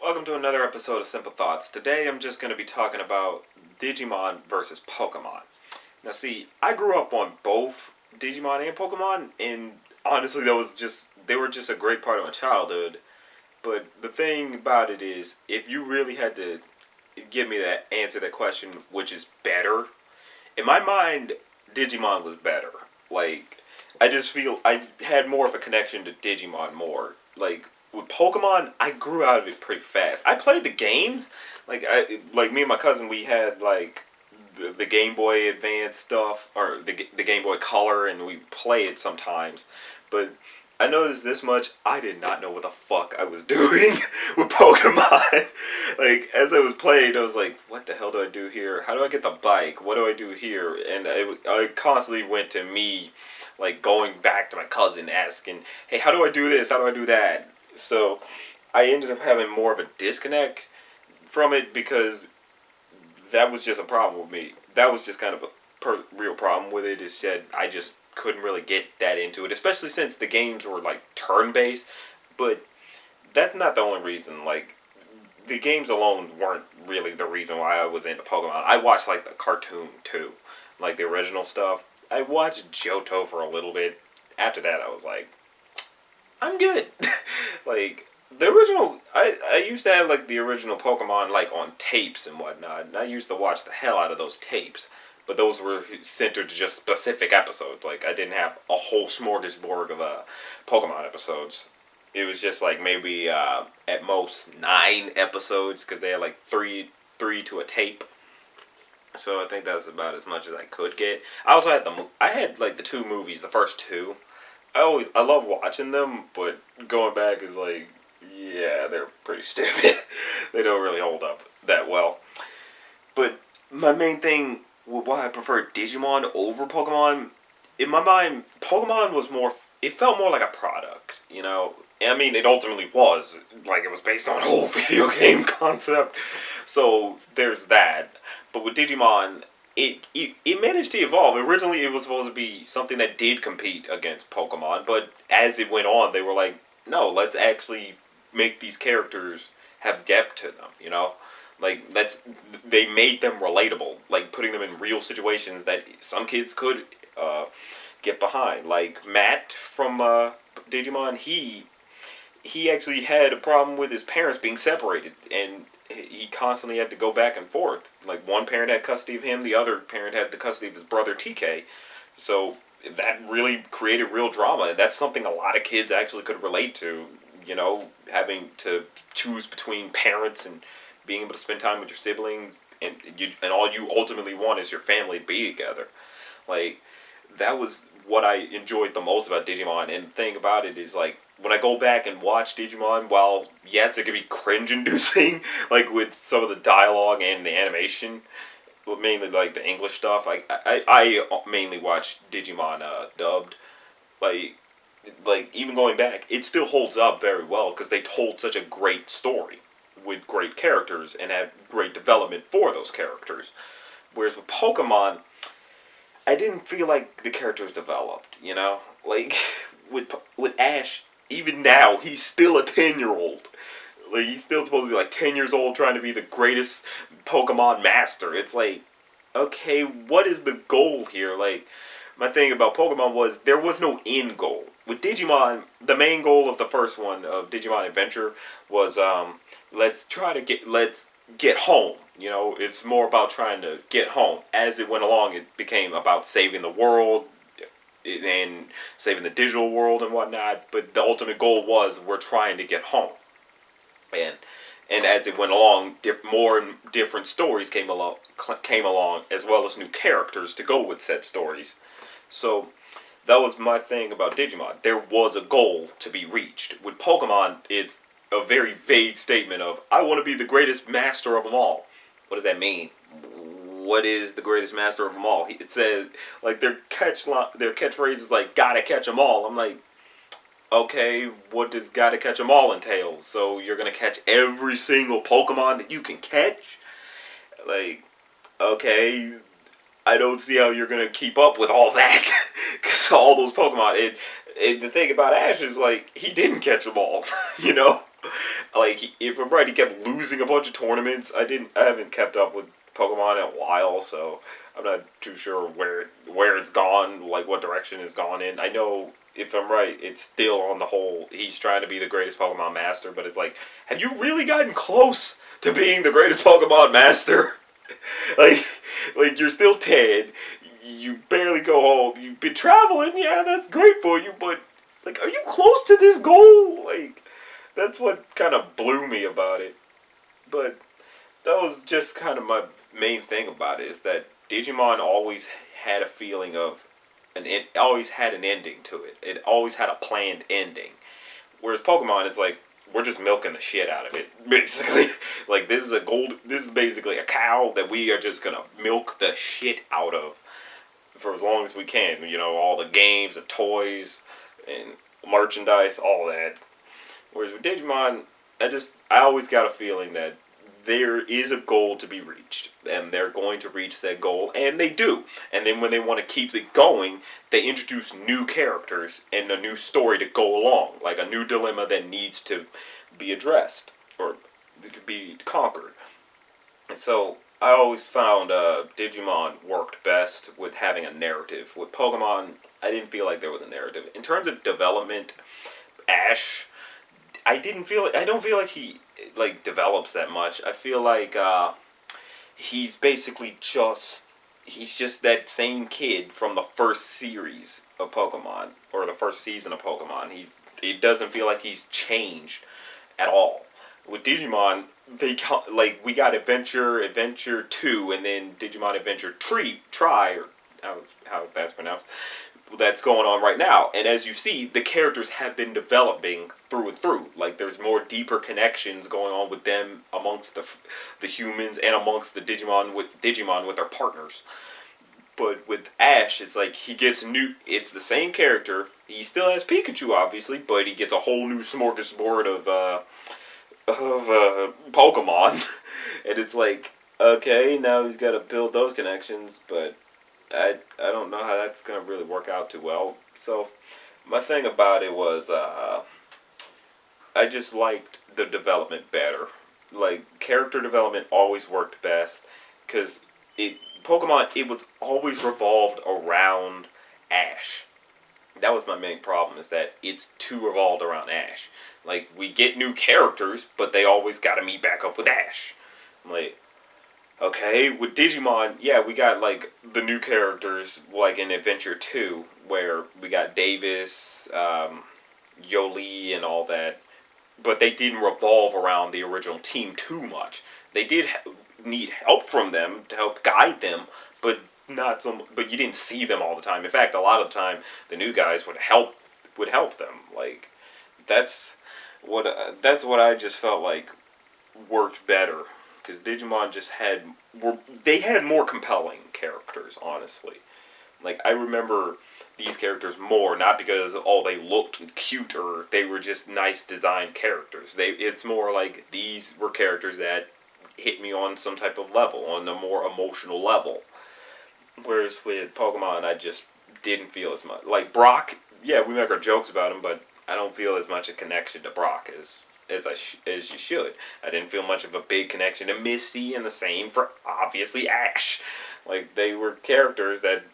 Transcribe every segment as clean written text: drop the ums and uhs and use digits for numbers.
Welcome to another episode of Simple Thoughts. Today I'm just going to be talking about Digimon versus Pokemon. Now see, I grew up on both Digimon and Pokemon, and honestly they were just a great part of my childhood. But the thing about it is, if you really had to give me that answer that question, which is better, in my mind, Digimon was better. Like, I just feel I had more of a connection to Digimon more. Like, with Pokemon, I grew out of it pretty fast. I played the games. Like me and my cousin, we had, like, the Game Boy Advance stuff, or the Game Boy Color, and we play it sometimes. But I noticed this much, I did not know what the fuck I was doing with Pokemon. Like, as I was playing, I was like, what the hell do I do here? How do I get the bike? What do I do here? And I constantly went to me, like, going back to my cousin asking, hey, how do I do this? How do I do that? So I ended up having more of a disconnect from it because that was just a problem with me. That was just kind of a real problem with it. Is that I just couldn't really get that into it, especially since the games were like turn based. But that's not the only reason. Like, the games alone weren't really the reason why I was into Pokemon. I watched like the cartoon too, like the original stuff. I watched Johto for a little bit. After that, I was like, I'm good. Like, the original, I used to have like the original Pokemon like on tapes and whatnot, and I used to watch the hell out of those tapes. But those were centered to just specific episodes. Like, I didn't have a whole smorgasbord of Pokemon episodes. It was just like maybe at most 9 episodes because they had like three to a tape. So I think that's about as much as I could get. I also had I had like the 2 movies, the first 2. I love watching them, but going back is like, yeah, they're pretty stupid. They don't really hold up that well. But my main thing with why I prefer Digimon over Pokemon, in my mind, Pokemon was more. It felt more like a product, you know. I mean, it ultimately was. Like, it was based on a whole video game concept. So there's that. But with Digimon, it managed to evolve. Originally, it was supposed to be something that did compete against Pokemon, but as it went on, they were like, no, let's actually make these characters have depth to them, you know? Like, they made them relatable, like putting them in real situations that some kids could get behind. Like Matt from Digimon, he actually had a problem with his parents being separated, and he constantly had to go back and forth. Like, one parent had custody of him, the other parent had the custody of his brother TK. So that really created real drama, and that's something a lot of kids actually could relate to. You know, having to choose between parents and being able to spend time with your siblings, and all you ultimately want is your family to be together. Like, that was what I enjoyed the most about Digimon. And the thing about it is, like, when I go back and watch Digimon, while yes, it can be cringe-inducing, like with some of the dialogue and the animation, well, mainly like the English stuff. I mainly watch Digimon dubbed. Like like even going back, it still holds up very well because they told such a great story with great characters and had great development for those characters. Whereas with Pokemon, I didn't feel like the characters developed. You know, like with Ash, even now he's still a 10-year-old. Like, he's still supposed to be like 10 years old, trying to be the greatest Pokemon master. It's like, okay, what is the goal here? Like, my thing about Pokemon was there was no end goal. With Digimon, the main goal of the first one of Digimon Adventure was let's get home. You know, it's more about trying to get home. As it went along, it became about saving the world and saving the digital world and whatnot. But the ultimate goal was we're trying to get home. And as it went along, more and different stories came along, as well as new characters to go with said stories. So that was my thing about Digimon. There was a goal to be reached. With Pokemon, it's a very vague statement of, I want to be the greatest master of them all. What does that mean? What is the greatest master of them all? It says, like, their catchphrase is like, gotta catch them all. I'm like, okay, what does gotta catch them all entail? So you're gonna catch every single Pokemon that you can catch? Like, okay, I don't see how you're gonna keep up with all that. Because all those Pokemon, the thing about Ash is, like, he didn't catch them all, you know? Like, if I'm right, he kept losing a bunch of tournaments. I haven't kept up with Pokemon in a while, so I'm not too sure where it's gone, like what direction it's gone in. I know, if I'm right, it's still on the whole. He's trying to be the greatest Pokemon master, but it's like, have you really gotten close to being the greatest Pokemon master? like, like you're still 10. You barely go home. You've been traveling. Yeah, that's great for you, but it's like, are you close to this goal? Like, that's what kind of blew me about it. But that was just kind of my main thing about it, is that Digimon always had a feeling of always had an ending to it. It always had a planned ending. Whereas Pokemon is like, we're just milking the shit out of it, basically. Like, this is basically a cow that we are just gonna milk the shit out of for as long as we can. You know, all the games, the toys, and merchandise, all that. Whereas with Digimon, I always got a feeling that there is a goal to be reached, and they're going to reach that goal, and they do. And then when they want to keep it going, they introduce new characters and a new story to go along, like a new dilemma that needs to be addressed or be conquered. And so I always found Digimon worked best with having a narrative. With Pokemon, I didn't feel like there was a narrative. In terms of development, Ash, I don't feel like he like develops that much. I feel like he's basically he's just that same kid from the first series of Pokemon, or the first season of Pokemon. It doesn't feel like he's changed at all. With Digimon, like, we got Adventure 2, and then Digimon Adventure Try, or how that's pronounced, that's going on right now. And as you see, the characters have been developing through and through. Like, there's more deeper connections going on with them amongst the humans, and amongst the Digimon with their partners. But with Ash, it's like he gets new. It's the same character. He still has Pikachu, obviously, but he gets a whole new smorgasbord of Pokemon, and it's like, okay, now he's got to build those connections, but I don't know how that's gonna really work out too well. So my thing about it was, I just liked the development better. Like, character development always worked best, because Pokemon, it was always revolved around Ash. That was my main problem, is that it's too revolved around Ash. Like, we get new characters, but they always gotta meet back up with Ash. I'm like, okay, with Digimon, yeah, we got, like, the new characters, like in Adventure 2, where we got Davis, Yoli, and all that, but they didn't revolve around the original team too much. They did need help from them to help guide them, but not so. But you didn't see them all the time. In fact, a lot of the time, the new guys would help them. Like, that's that's what I just felt like worked better, because Digimon just they had more compelling characters, honestly. Like, I remember these characters more, not because, oh, they looked cute, or they were just nice designed characters. It's more like these were characters that hit me on some type of level, on a more emotional level. Whereas with Pokemon, I just didn't feel as much. Like Brock, yeah, we make our jokes about him, but I don't feel as much a connection to Brock as you should. I didn't feel much of a big connection to Misty, and the same for, obviously, Ash. Like, they were characters that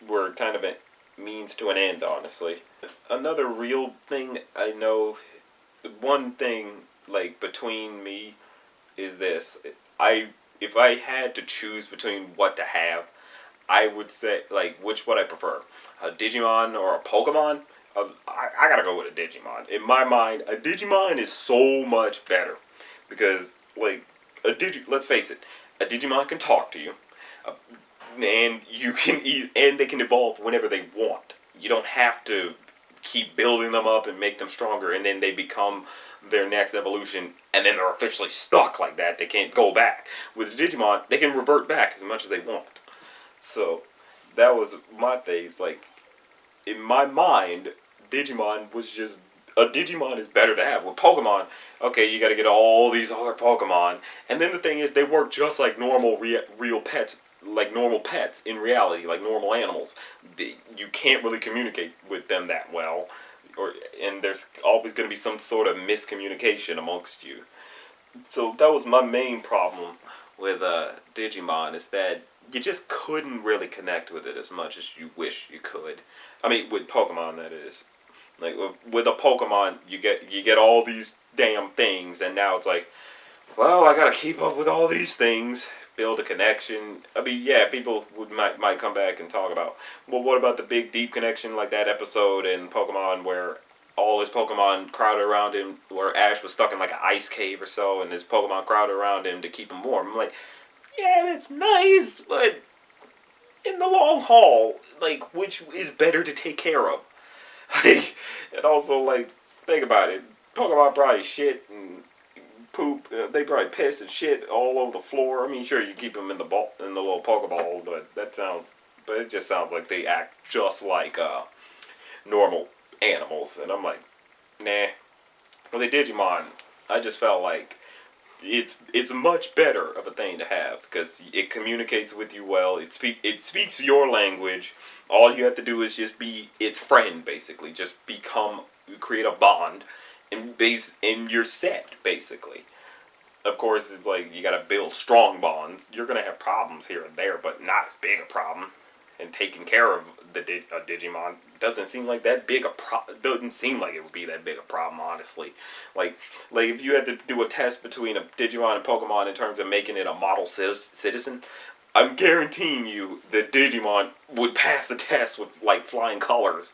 were kind of a means to an end, honestly. Another real thing I know, one thing, like, between me is this. If I had to choose between what to have, I would say, like, which would I prefer? A Digimon or a Pokemon? I gotta go with a Digimon. In my mind, a Digimon is so much better. Because, like, let's face it, a Digimon can talk to you. Uh, and and they can evolve whenever they want. You don't have to keep building them up and make them stronger, and then they become their next evolution, and then they're officially stuck like that. They can't go back. With the Digimon, they can revert back as much as they want. So that was my phase. Like, in my mind, Digimon was just, a Digimon is better to have. With Pokemon, okay, you got to get all these other Pokemon, and then the thing is, they work just like normal real pets. Like normal pets in reality, like normal animals. You can't really communicate with them that well. and there's always going to be some sort of miscommunication amongst you. So that was my main problem with Digimon, is that you just couldn't really connect with it as much as you wish you could. I mean, with Pokemon, that is. Like with a Pokemon, you get all these damn things, and now it's like, well, I gotta keep up with all these things, build a connection. I mean, yeah, people might come back and talk about, well, what about the big deep connection, like that episode in Pokemon where all his Pokemon crowded around him, where Ash was stuck in like an ice cave or so, and his Pokemon crowded around him to keep him warm. I'm like, yeah, that's nice, but in the long haul, like, which is better to take care of? Like, and also, like, think about it. Pokemon probably shit and poop. They probably piss and shit all over the floor. I mean, sure, you keep them in the little Pokeball, but it just sounds like they act just like normal animals. And I'm like, nah. When they Digimon, I just felt like it's much better of a thing to have because it communicates with you well. It speaks your language. All you have to do is just be its friend, basically. Just create a bond, and you're set, basically. Of course, it's like you gotta build strong bonds. You're gonna have problems here and there, but not as big a problem. And taking care of a Digimon doesn't seem like that big a doesn't seem like it would be that big a problem, honestly. Like if you had to do a test between a Digimon and Pokemon in terms of making it a model citizen, I'm guaranteeing you that Digimon would pass the test with like flying colors,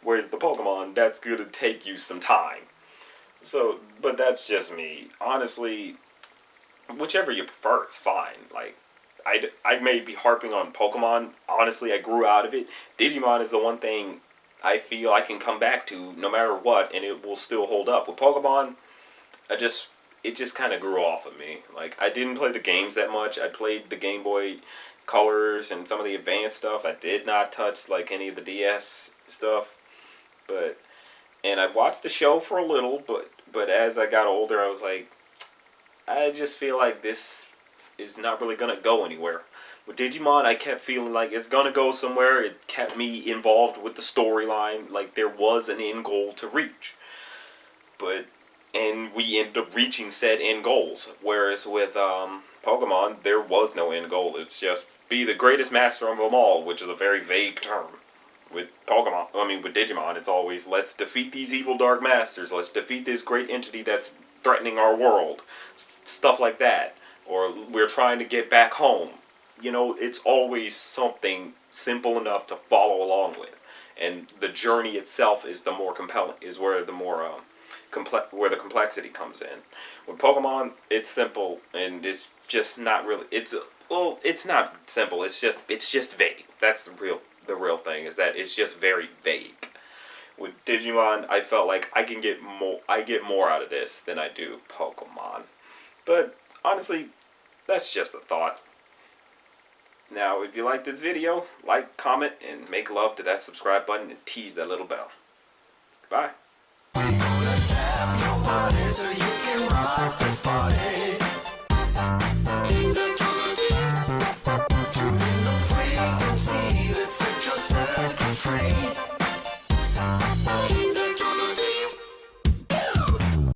whereas the Pokemon, that's gonna take you some time. So, but that's just me. Honestly, whichever you prefer, it's fine. Like, I may be harping on Pokemon. Honestly, I grew out of it. Digimon is the one thing I feel I can come back to no matter what, and it will still hold up. With Pokemon, it just kind of grew off of me. Like, I didn't play the games that much. I played the Game Boy Colors and some of the advanced stuff. I did not touch, like, any of the DS stuff. And I watched the show for a little, but as I got older, I was like, I just feel like this is not really going to go anywhere. With Digimon, I kept feeling like it's going to go somewhere. It kept me involved with the storyline. Like, there was an end goal to reach. And we ended up reaching said end goals. Whereas with Pokemon, there was no end goal. It's just be the greatest master of them all, which is a very vague term. With Digimon, it's always, let's defeat these evil dark masters. Let's defeat this great entity that's threatening our world. Stuff like that. Or we're trying to get back home. You know, it's always something simple enough to follow along with. And the journey itself is the more compelling, is where the more where the complexity comes in. With Pokemon, it's simple and it's just not really. It's not simple. It's just vague. That's the real thing, is that it's just very vague. With Digimon, I felt like I get more out of this than I do Pokemon. But honestly, that's just a thought. Now, if you like this video, like, comment, and make love to that subscribe button and tease that little bell. Bye. So you can rock this party.